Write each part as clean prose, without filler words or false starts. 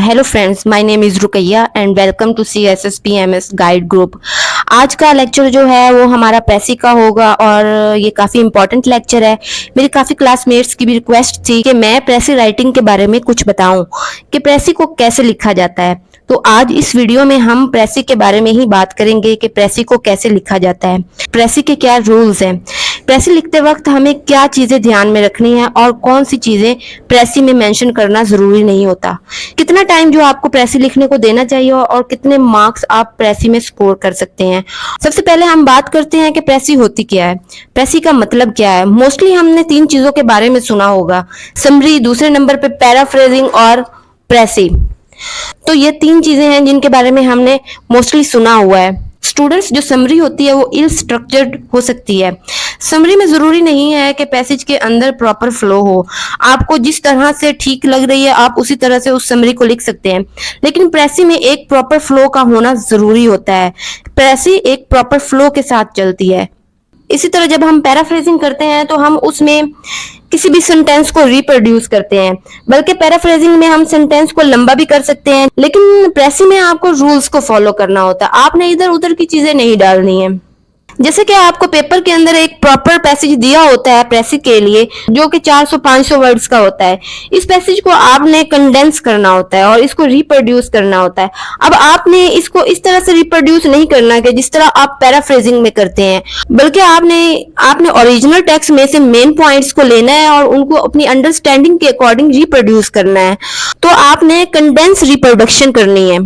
Hello friends, my name is Rukaiya and welcome to CSSPMS guide group. आज का lecture जो है वो हमारा प्रेसी का होगा और ये काफ़ी इंपॉर्टेंट लेक्चर है। मेरी काफ़ी क्लासमेट्स की भी रिक्वेस्ट थी कि मैं प्रेसी राइटिंग के बारे में कुछ बताऊं कि प्रेसी को कैसे लिखा जाता है। तो आज इस वीडियो में हम प्रेसी के बारे में ही बात करेंगे कि प्रेसी को कैसे लिखा जाता है, प्रेसी के क्या रूल्स हैं, प्रेसी लिखते वक्त हमें क्या चीज़ें ध्यान में रखनी है और कौन सी चीज़ें प्रेसी में मेंशन करना ज़रूरी नहीं होता, कितना टाइम जो आपको प्रेसी लिखने को देना चाहिए और कितने मार्क्स आप प्रेसी में स्कोर कर सकते हैं। सबसे पहले हम बात करते हैं कि प्रेसी होती क्या है, प्रेसी का मतलब क्या है। मोस्टली हमने 3 चीज़ों के बारे में सुना होगा, समरी, दूसरे नंबर पे पैराफ्रेजिंग और प्रेसी। तो ये 3 चीजें हैं जिनके बारे में हमने मोस्टली सुना हुआ है। स्टूडेंट्स, जो समरी होती है वो इल स्ट्रक्चर्ड हो सकती है। समरी में जरूरी नहीं है कि पैसेज के अंदर प्रॉपर फ्लो हो, आपको जिस तरह से ठीक लग रही है आप उसी तरह से उस समरी को लिख सकते हैं, लेकिन प्रेसी में एक प्रॉपर फ्लो का होना जरूरी होता है। प्रेसी एक प्रॉपर फ्लो के साथ चलती है। इसी तरह जब हम पैराफ्रेजिंग करते हैं तो हम उसमें किसी भी सेंटेंस को रिप्रोड्यूस करते हैं, बल्कि पैराफ्रेजिंग में हम सेंटेंस को लंबा भी कर सकते हैं, लेकिन प्रेसी में आपको रूल्स को फॉलो करना होता है। आपने इधर उधर की चीजें नहीं डालनी है। जैसे कि आपको पेपर के अंदर एक प्रॉपर पैसेज दिया होता है प्रेसी के लिए, जो कि 400-500 वर्ड्स का होता है। इस पैसेज को आपने कंडेंस करना होता है और इसको रिप्रोड्यूस करना होता है। अब आपने इसको इस तरह से रिप्रोड्यूस नहीं करना कि जिस तरह आप पैराफ्रेजिंग में करते हैं, बल्कि आपने ओरिजिनल टेक्स्ट में से मेन पॉइंट्स को लेना है और उनको अपनी अंडरस्टैंडिंग के अकॉर्डिंग रिप्रोड्यूस करना है। तो आपने कंडेंस रिप्रोडक्शन करनी है,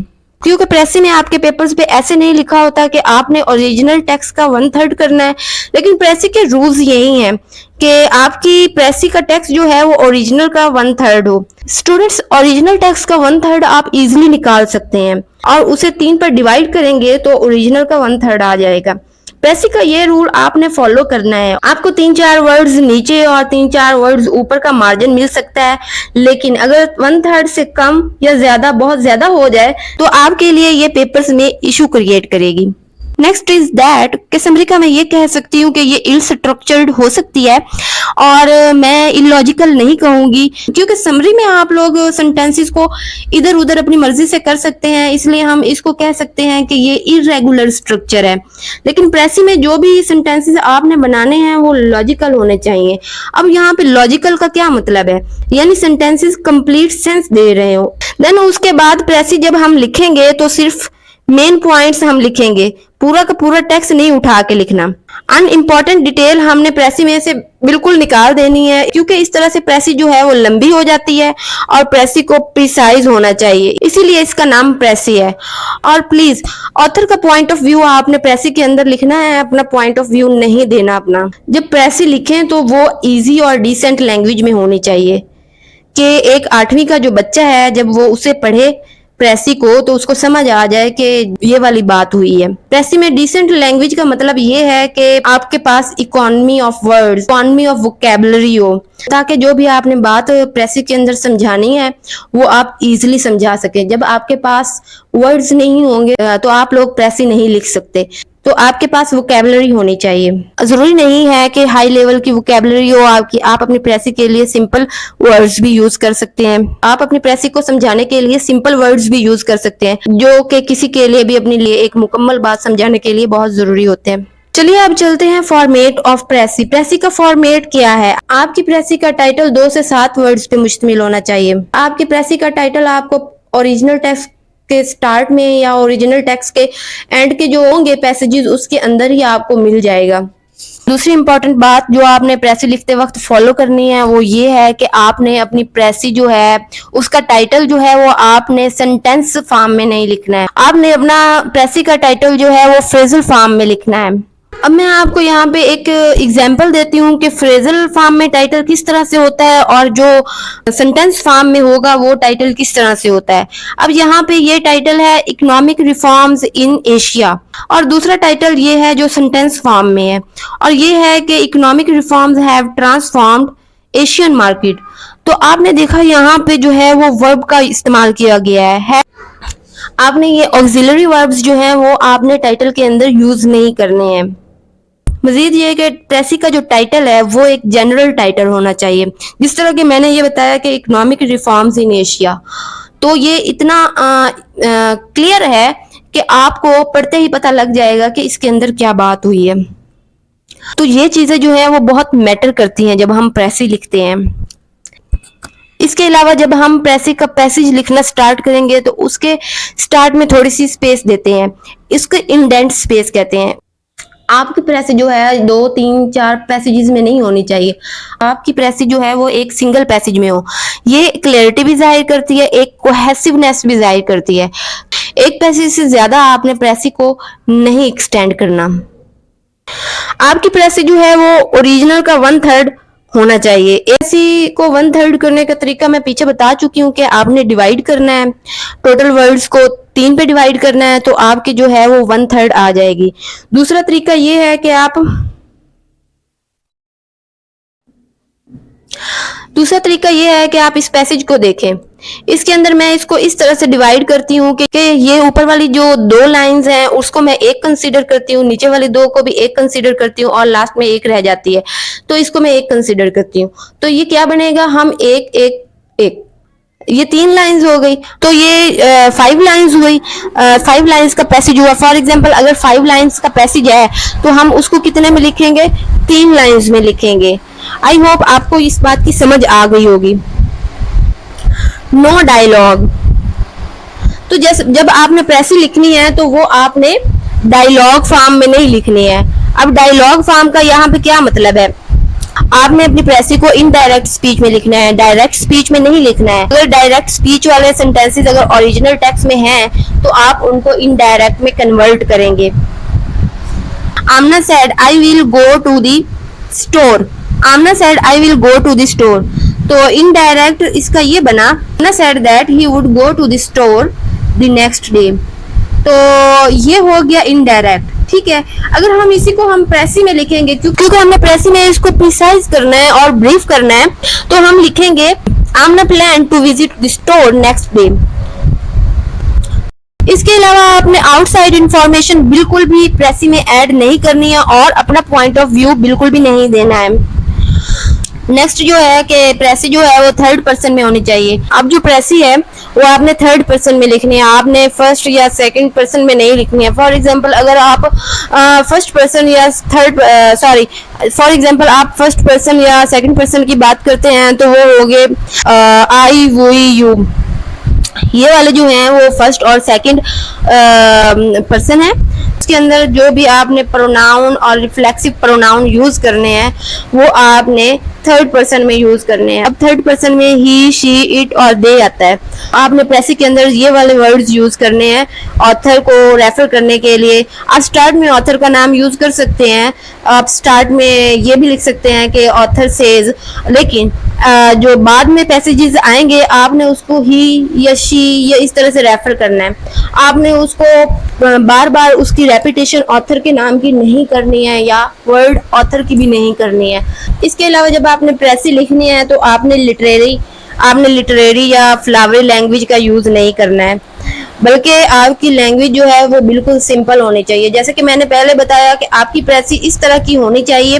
क्योंकि प्रेसी में आपके पेपर्स पे ऐसे नहीं लिखा होता कि आपने ओरिजिनल टेक्स्ट का 1/3 करना है, लेकिन प्रेसी के रूल्स यही हैं कि आपकी प्रेसी का टेक्स्ट जो है वो ओरिजिनल का 1/3 हो। स्टूडेंट्स, ओरिजिनल टेक्स्ट का 1/3 आप इजीली निकाल सकते हैं और उसे 3 पर डिवाइड करेंगे तो ओरिजिनल का 1/3 आ जाएगा। प्रेसी का ये रूल आपने फॉलो करना है। आपको 3-4 वर्ड्स नीचे और 3-4 वर्ड्स ऊपर का मार्जिन मिल सकता है, लेकिन अगर 1/3 से कम या ज्यादा, बहुत ज्यादा हो जाए तो आपके लिए ये पेपर्स में इशू क्रिएट करेगी। नेक्स्ट इज दैट कि समरी का मैं ये कह सकती हूँ कि ये इल स्ट्रक्चर्ड हो सकती है और मैं इलॉजिकल नहीं कहूंगी, क्योंकि समरी में आप लोग सेंटेंसेस को इधर उधर अपनी मर्जी से कर सकते हैं, इसलिए हम इसको कह सकते हैं कि ये इरेगुलर स्ट्रक्चर है। लेकिन प्रेसी में जो भी सेंटेंसेस आपने बनाने हैं वो लॉजिकल होने चाहिए। अब यहाँ पे लॉजिकल का क्या मतलब है, यानी सेंटेंसेस कंप्लीट सेंस दे रहे हो। देन उसके बाद प्रेसी जब हम लिखेंगे तो सिर्फ मेन पॉइंट्स हम लिखेंगे, पूरा का पूरा टेक्स्ट नहीं उठा के लिखना। अनइम्पॉर्टेंट डिटेल हमने प्रेसी में से बिल्कुल निकाल देनी है, क्योंकि इस तरह से प्रेसी जो है वो लंबी हो जाती है और प्रेसी को प्रिसाइज होना चाहिए, इसीलिए इसका नाम प्रेसी है। और प्लीज ऑथर का पॉइंट ऑफ व्यू आपने प्रेसी के अंदर लिखना है, अपना पॉइंट ऑफ व्यू नहीं देना अपना। जब प्रेसी लिखें तो वो इजी और डिसेंट लैंग्वेज में होनी चाहिए कि एक 8वीं का जो बच्चा है जब वो उसे पढ़े प्रेसी को तो उसको समझ आ जाए कि ये वाली बात हुई है। प्रेसी में डिसेंट लैंग्वेज का मतलब ये है कि आपके पास economy of words, economy of vocabulary हो, ताकि जो भी आपने बात प्रेसी के अंदर समझानी है वो आप इजीली समझा सके। जब आपके पास वर्ड्स नहीं होंगे तो आप लोग प्रेसी नहीं लिख सकते, तो आपके पास वोकैबुलरी होनी चाहिए। जरूरी नहीं है कि हाई लेवल की वोकैबुलरी हो आपकी, आप अपनी प्रेसी के लिए सिंपल वर्ड्स भी यूज कर सकते हैं। आप अपनी प्रेसी को समझाने के लिए सिंपल वर्ड्स भी यूज कर सकते हैं, जो कि किसी के लिए भी अपने लिए एक मुकम्मल बात समझाने के लिए बहुत जरूरी होते हैं। चलिए अब चलते हैं फॉर्मेट ऑफ प्रेसी। प्रेसी का फॉर्मेट क्या है। आपकी प्रेसी का टाइटल 2 से 7 वर्ड्स पे मुश्तमिल होना चाहिए। आपकी प्रेसी का टाइटल आपको ओरिजिनल टेक्स्ट के स्टार्ट में या ओरिजिनल टेक्स्ट के एंड के जो होंगे पैसेजेस उसके अंदर ही आपको मिल जाएगा। दूसरी इंपॉर्टेंट बात जो आपने प्रेसी लिखते वक्त फॉलो करनी है वो ये है कि आपने अपनी प्रेसी जो है उसका टाइटल जो है वो आपने सेंटेंस फॉर्म में नहीं लिखना है, आपने अपना प्रेसी का टाइटल जो है वो फ्रेजल फॉर्म में लिखना है। अब मैं आपको यहाँ पे एक एग्जांपल देती हूँ कि फ्रेजल फॉर्म में टाइटल किस तरह से होता है और जो सेंटेंस फॉर्म में होगा वो टाइटल किस तरह से होता है। अब यहाँ पे ये टाइटल है इकोनॉमिक रिफॉर्म्स इन एशिया और दूसरा टाइटल ये है जो सेंटेंस फॉर्म में है और ये है कि economic reforms have transformed Asian market. तो आपने देखा यहाँ पे जो है वो वर्ब का इस्तेमाल किया गया है। आपने ये ऑक्सिलरी वर्ब्स जो है वो आपने टाइटल के अंदर यूज नहीं करने हैं। मजीद ये कि प्रेसी का जो टाइटल है वो एक जनरल टाइटल होना चाहिए, जिस तरह कि मैंने ये बताया कि इकोनॉमिक रिफॉर्म्स इन एशिया, तो ये इतना क्लियर है कि आपको पढ़ते ही पता लग जाएगा कि इसके अंदर क्या बात हुई है। तो ये चीजें जो है वो बहुत मैटर करती हैं जब हम प्रेसी लिखते हैं। इसके अलावा जब हम प्रेसी का पैसेज लिखना स्टार्ट करेंगे तो उसके स्टार्ट में थोड़ी सी स्पेस देते हैं, इसको इंडेंट स्पेस कहते हैं। आपकी प्रेसी जो है 2 3 4 पैसेजेस में नहीं होनी चाहिए, आपकी प्रेसी जो है वो एक सिंगल पैसेज में हो। ये क्लैरिटी भी जाहिर करती है, एक कोहेसिवनेस भी जाहिर करती है। एक पैसेज से ज्यादा आपने प्रेसी को नहीं एक्सटेंड करना। आपकी प्रेसी जो है वो ओरिजिनल का 1/3 होना चाहिए। ऐसी को 1/3 करने का तरीका मैं पीछे बता चुकी हूँ कि आपने डिवाइड करना है, टोटल वर्ड्स को 3 पे डिवाइड करना है, तो आपकी जो है वो 1/3 आ जाएगी। दूसरा तरीका ये है कि आप इस पैसेज को देखें। इसके अंदर मैं इसको इस तरह से डिवाइड करती हूँ कि ये ऊपर वाली जो 2 लाइंस हैं उसको मैं एक कंसीडर करती हूँ, नीचे वाली 2 को भी एक कंसीडर करती हूँ और लास्ट में एक रह जाती है, तो इसको मैं एक कंसीडर करती हूँ। तो ये क्या बनेगा, हम एक एक एक, ये 3 लाइंस हो गई, तो ये 5 लाइंस हुई। 5 लाइंस का पैसेज हुआ। फॉर एग्जांपल अगर 5 लाइंस का पैसेज है तो हम उसको कितने में लिखेंगे, 3 लाइंस में लिखेंगे। आई होप आपको इस बात की समझ आ गई होगी। नो डायलॉग, तो जब आपने प्रेसी लिखनी है तो वो आपने डायलॉग फॉर्म में नहीं लिखनी है। अब डायलॉग फॉर्म का यहाँ पे क्या मतलब है, आपने अपनी प्रेसी को इनडायरेक्ट स्पीच में लिखना है, डायरेक्ट स्पीच में नहीं लिखना है। अगर डायरेक्ट स्पीच वाले सेंटेंसेस अगर ओरिजिनल टेक्स्ट में हैं तो आप उनको इनडायरेक्ट में कन्वर्ट करेंगे। Amna said I will go to the store, Amna said I will go to the store, तो इनडायरेक्ट इसका ये बना, Amna said that he would go to the store the next day, तो ये हो गया इनडायरेक्ट। ठीक है, अगर हम इसी को हम प्रेसी में लिखेंगे, क्योंकि हमने प्रेसी में इसको प्रिसाइज करना है और ब्रीफ करना है, तो हम लिखेंगे Amna plan to visit the store next day. इसके अलावा आपने आउटसाइड इंफॉर्मेशन बिल्कुल भी प्रेसी में ऐड नहीं करनी है और अपना पॉइंट ऑफ व्यू बिल्कुल भी नहीं देना है। नेक्स्ट जो है कि प्रेसी जो है वो 3rd पर्सन में होनी चाहिए। अब जो प्रेसी है वो आपने 3rd पर्सन में लिखनी है, आपने 1st या 2nd पर्सन में नहीं लिखनी है। फॉर एग्जांपल अगर आप 1st पर्सन या 3rd फॉर एग्जांपल आप 1st पर्सन या 2nd पर्सन की बात करते हैं तो वो हो गए आई वी यू, ये वाले जो हैं वो 1st और 2nd पर्सन है। इसके अंदर जो भी आपने प्रोनाउन और रिफ्लेक्सिव प्रोनाउन यूज करने हैं वो आपने 3rd पर्सन में यूज करने हैं। अब 3rd पर्सन में ही, शी, इट और दे आता है। आपने प्रेसी के अंदर ये वाले वर्ड्स यूज करने हैं ऑथर को रेफर करने के लिए। आप स्टार्ट में ऑथर का नाम यूज कर सकते हैं, आप स्टार्ट में ये भी लिख सकते हैं कि ऑथर सेज, लेकिन जो बाद में पैसेजेस आएंगे आपने उसको ही या शी या इस तरह से रेफर करना है। आपने उसको बार बार उसकी रेपिटेशन ऑथर के नाम की नहीं करनी है या वर्ड ऑथर की भी नहीं करनी है। इसके अलावा जब आपने प्रेसी लिखनी है तो आपने लिटरेरी या फ्लावरी लैंग्वेज का यूज नहीं करना है, बल्कि आपकी लैंग्वेज जो है वो बिल्कुल सिंपल होनी चाहिए। जैसे कि मैंने पहले बताया कि आपकी प्रेसी इस तरह की होनी चाहिए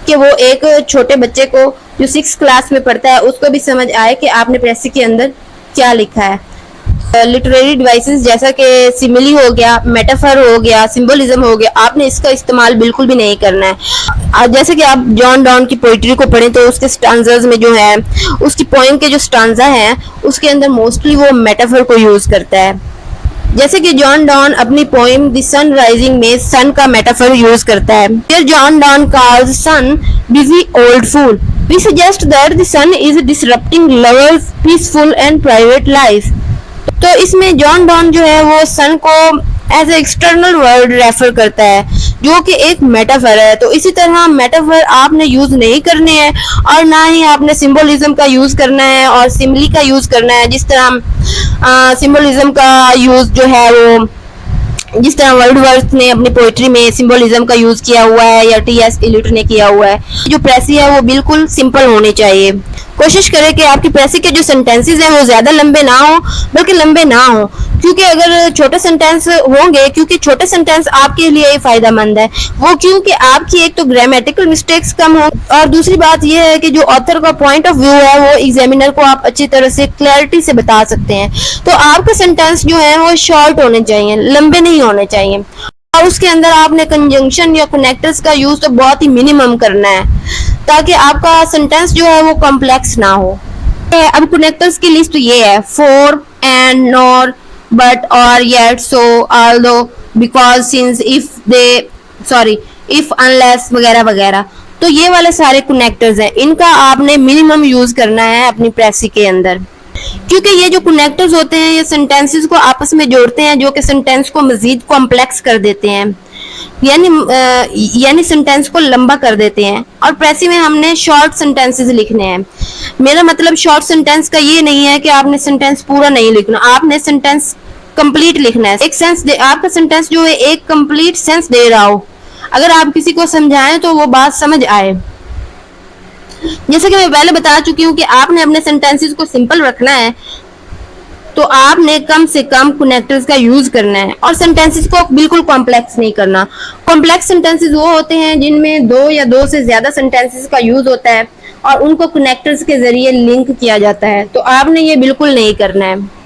कि वो एक छोटे बच्चे को जो 6th क्लास में पढ़ता है उसको भी समझ आए कि आपने प्रेसी के अंदर क्या लिखा है। लिटरेरी डिवाइसेस जैसा कि सिमिली हो गया, मेटाफर हो गया, सिंबलिज्म हो गया, आपने इसका इस्तेमाल बिल्कुल भी नहीं करना है। जैसे कि आप जॉन डॉन की पोइट्री को पढ़ें तो उसके स्टांजास में जो है, उसकी पोएम के जो स्टांजा हैं उसके अंदर मोस्टली वो मेटाफर को यूज करता है। जैसे कि जॉन डॉन अपनी पोएम द सन राइजिंग में सन का मेटाफर यूज करता है। Here John Donne calls sun busy old fool. We suggest that the sun is disrupting lovers' peaceful and private life. तो इसमें जॉन डॉन जो है वो सन को as a external word refer करता है जो कि एक मेटाफर है। तो इसी तरह मेटाफर आपने यूज नहीं करने हैं और ना ही आपने सिंबलिज्म का यूज करना है और सिमिली का यूज करना है। जिस तरह सिंबलिज्म का यूज जो है वो, जिस तरह वर्ड्सवर्थ ने अपनी पोइट्री में सिंबलिज्म का यूज किया हुआ है या टी.एस. इलियट ने किया हुआ है। जो प्रेसी है वो बिल्कुल सिंपल होनी चाहिए। कोशिश करें कि आपकी प्रेसी के जो सेंटेंसेस हैं वो ज्यादा लंबे ना हो, बल्कि लंबे ना हो, क्योंकि अगर छोटे सेंटेंस होंगे, क्योंकि छोटे सेंटेंस आपके लिए ही फायदेमंद है, वो क्योंकि आपकी एक तो ग्रामेटिकल मिस्टेक्स कम हो, और दूसरी बात ये है कि जो ऑथर का पॉइंट ऑफ व्यू है वो एग्जामिनर को आप अच्छी तरह से क्लैरिटी से बता सकते हैं। तो आपके सेंटेंस जो है वो शॉर्ट होने चाहिए, लंबे नहीं होने चाहिए, और उसके अंदर आपने कंजंक्शन या कनेक्टर्स का यूज तो बहुत ही मिनिमम करना है, ताकि आपका सेंटेंस जो है वो कॉम्प्लेक्स ना हो। अब कनेक्टर्स की लिस्ट ये है, फॉर, एंड, नॉर, बट, और, yet, so, although, because, since, if, they, sorry, if, unless वगैरह वगैरह। तो ये वाले सारे कनेक्टर्स हैं, इनका आपने मिनिमम यूज करना है अपनी प्रेसी के अंदर, क्योंकि ये जो कनेक्टर्स होते हैं ये सेंटेंसेस को आपस में जोड़ते हैं, जो कि सेंटेंस को मजीद कॉम्प्लेक्स कर देते हैं, यानी सेंटेंस को लंबा कर देते हैं। और प्रेसी में हमने शॉर्ट सेंटेंसेस लिखने हैं। मेरा मतलब शॉर्ट सेंटेंस का ये नहीं है कि आपने सेंटेंस पूरा नहीं लिखना, आपने सेंटेंस कंप्लीट लिखना है। एक सेंस आपका सेंटेंस जो है एक कंप्लीट सेंस दे रहा हो, अगर आप किसी को समझाएं तो वो बात समझ आए। जैसे कि मैं पहले बता चुकी हूँ कि आपने अपने सेंटेंसेस को सिंपल रखना है, तो आपने कम से कम कनेक्टर्स का यूज करना है, और सेंटेंसेस को बिल्कुल कॉम्प्लेक्स नहीं करना। कॉम्प्लेक्स सेंटेंसेस वो होते हैं जिनमें दो या दो से ज्यादा सेंटेंसेस का यूज होता है और उनको कनेक्टर्स के जरिए लिंक किया जाता है, तो आपने ये बिल्कुल नहीं करना है।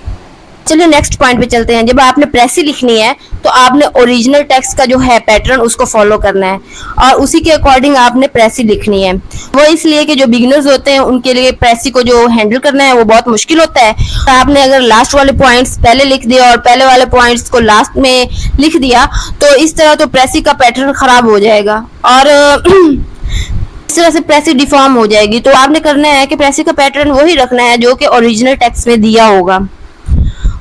चलिए नेक्स्ट पॉइंट पे चलते हैं। जब आपने प्रेसी लिखनी है तो आपने ओरिजिनल टेक्स्ट का जो है पैटर्न उसको फॉलो करना है, और उसी के अकॉर्डिंग आपने प्रेसी लिखनी है। वो इसलिए कि जो बिगिनर्स होते हैं उनके लिए प्रेसी को जो हैंडल करना है वो बहुत मुश्किल होता है। तो आपने अगर लास्ट वाले पॉइंट्स पहले लिख दिया और पहले वाले पॉइंट्स को लास्ट में लिख दिया तो इस तरह तो प्रेसी का पैटर्न खराब हो जाएगा और इस तरह से प्रेसी डिफॉर्म हो जाएगी। तो आपने करना है कि प्रेसी का पैटर्न वही रखना है जो कि ओरिजिनल टेक्स्ट में दिया होगा।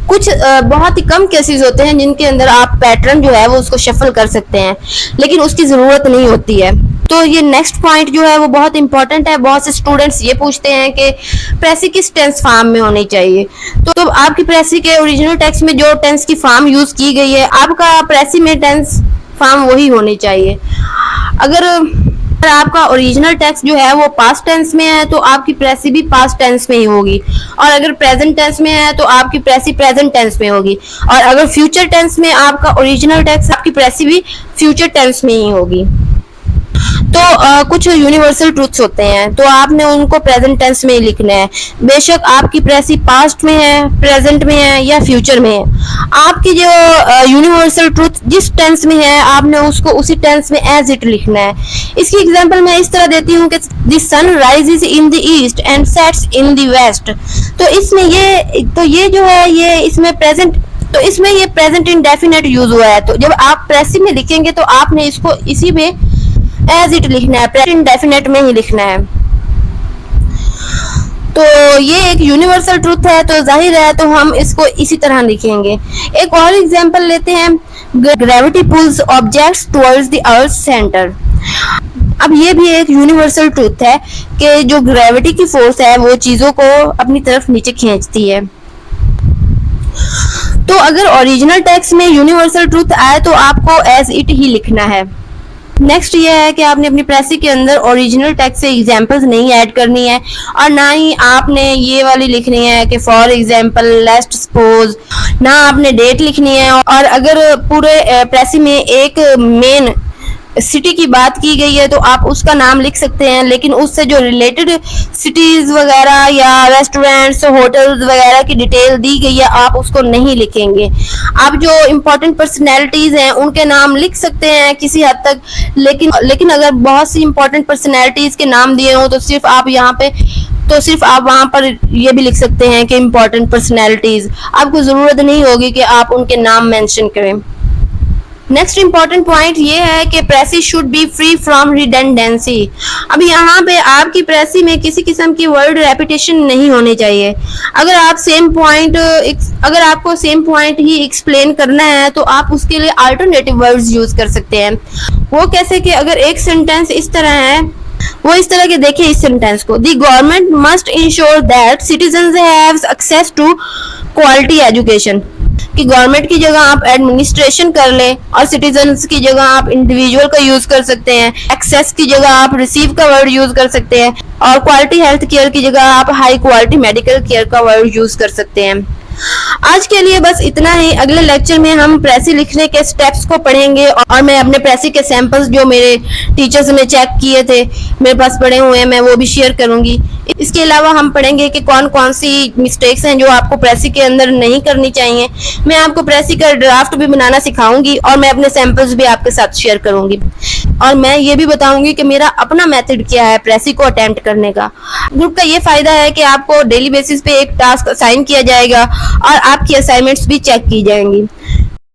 कुछ बहुत ही कम केसेस होते हैं जिनके अंदर आप पैटर्न जो है वो उसको शफल कर सकते हैं, लेकिन उसकी जरूरत नहीं होती है। तो ये नेक्स्ट पॉइंट जो है वो बहुत इंपॉर्टेंट है। बहुत से स्टूडेंट्स ये पूछते हैं कि प्रेसी किस टेंस फॉर्म में होनी चाहिए। तो आपकी प्रेसी के ओरिजिनल टेक्स्ट में जो टेंस की फॉर्म यूज की गई है, आपका प्रेसी में टेंस फॉर्म वही होनी चाहिए। अगर आपका ओरिजिनल टेक्स्ट जो है वो पास्ट टेंस में है तो आपकी प्रेसी भी पास्ट टेंस में ही होगी, और अगर प्रेजेंट टेंस में है तो आपकी प्रेसी प्रेजेंट टेंस में होगी, और अगर फ्यूचर टेंस में आपका ओरिजिनल टेक्स्ट, आपकी प्रेसी भी फ्यूचर टेंस में ही होगी। तो कुछ यूनिवर्सल ट्रूथ्स होते हैं तो आपने उनको प्रेजेंट टेंस में ही लिखना है, बेशक आपकी प्रेसी पास्ट में है, प्रेजेंट में है या फ्यूचर में है। आपकी जो यूनिवर्सल ट्रूथ जिस टेंस में है आपने उसको उसी टेंस में एज इट लिखना है। इसकी एग्जांपल मैं इस तरह देती हूँ कि the sun rises in the east and sets in the west. तो इसमें ये जो है ये इसमें प्रेजेंट, तो इसमें ये प्रेजेंट इंडेफिनिट यूज हुआ है। तो जब आप प्रेसी में लिखेंगे तो आपने इसको इसी में एज इट लिखना है, प्रेजेंट इंडेफिनिट में ही लिखना है। तो ये एक यूनिवर्सल ट्रूथ है, तो जाहिर है तो हम इसको इसी तरह लिखेंगे। एक और एग्जांपल लेते हैं, gravity pulls objects towards the earth centre. अब ये भी एक यूनिवर्सल ट्रूथ है कि जो ग्रेविटी की फोर्स है वो चीजों को अपनी तरफ नीचे खींचती है। तो अगर ओरिजिनल टेक्स्ट में यूनिवर्सल ट्रूथ आए तो आपको एज इट ही लिखना है। नेक्स्ट ये है कि आपने अपनी प्रेसी के अंदर ओरिजिनल टेक्स्ट से एग्जांपल्स नहीं ऐड करनी है, और ना ही आपने ये वाली लिखनी है कि फॉर एग्जांपल, लेट्स सपोज, ना आपने डेट लिखनी है। और अगर पूरे प्रेसी में एक मेन सिटी की बात की गई है तो आप उसका नाम लिख सकते हैं, लेकिन उससे जो रिलेटेड सिटीज वगैरह या रेस्टोरेंट्स, होटल्स वगैरह की डिटेल दी गई है आप उसको नहीं लिखेंगे। आप जो इम्पोर्टेंट पर्सनैलिटीज हैं उनके नाम लिख सकते हैं किसी हद तक, लेकिन अगर बहुत सी इम्पोर्टेंट पर्सनैलिटीज के नाम दिए हों तो सिर्फ आप वहां पर ये भी लिख सकते हैं कि इम्पोर्टेंट पर्सनैलिटीज। आपको जरूरत नहीं होगी कि आप उनके नाम मेंशन करें। नेक्स्ट इंपॉर्टेंट पॉइंट ये है कि precis should be free from redundancy. अब यहाँ पे आपकी प्रेसी में किसी किस्म की वर्ड रेपिटेशन नहीं होनी चाहिए। अगर आपको सेम पॉइंट ही एक्सप्लेन करना है तो आप उसके लिए अल्टरनेटिव वर्ड्स यूज कर सकते हैं। वो कैसे कि अगर एक सेंटेंस इस तरह है, वो इस तरह के देखिए इस सेंटेंस को, the government must ensure that citizens have access to quality education. कि गवर्नमेंट की जगह आप एडमिनिस्ट्रेशन कर लें और सिटीजन्स की जगह आप इंडिविजुअल का यूज कर सकते हैं। एक्सेस की जगह आप रिसीव का वर्ड यूज कर सकते हैं, और क्वालिटी हेल्थ केयर की जगह आप हाई क्वालिटी मेडिकल केयर का वर्ड यूज कर सकते हैं। आज के लिए बस इतना ही। अगले लेक्चर में हम प्रेसी लिखने के स्टेप्स को पढ़ेंगे और मैं अपने प्रेसी के सैंपल्स जो मेरे टीचर्स ने चेक किए थे, मेरे पास पड़े हुए हैं, मैं वो भी शेयर करूंगी। इसके अलावा हम पढ़ेंगे कि कौन कौन सी मिस्टेक्स हैं जो आपको प्रेसी के अंदर नहीं करनी चाहिए। मैं आपको प्रेसी का ड्राफ्ट भी बनाना सिखाऊंगी और मैं अपने सैंपल्स भी आपके साथ शेयर करूंगी और मैं ये भी बताऊंगी कि मेरा अपना मेथड क्या है प्रेसी को अटेम्प्ट करने का। ग्रुप का ये फायदा है कि आपको डेली बेसिस पे एक टास्क असाइन किया जाएगा और आपकी असाइनमेंट्स भी चेक की जाएंगी।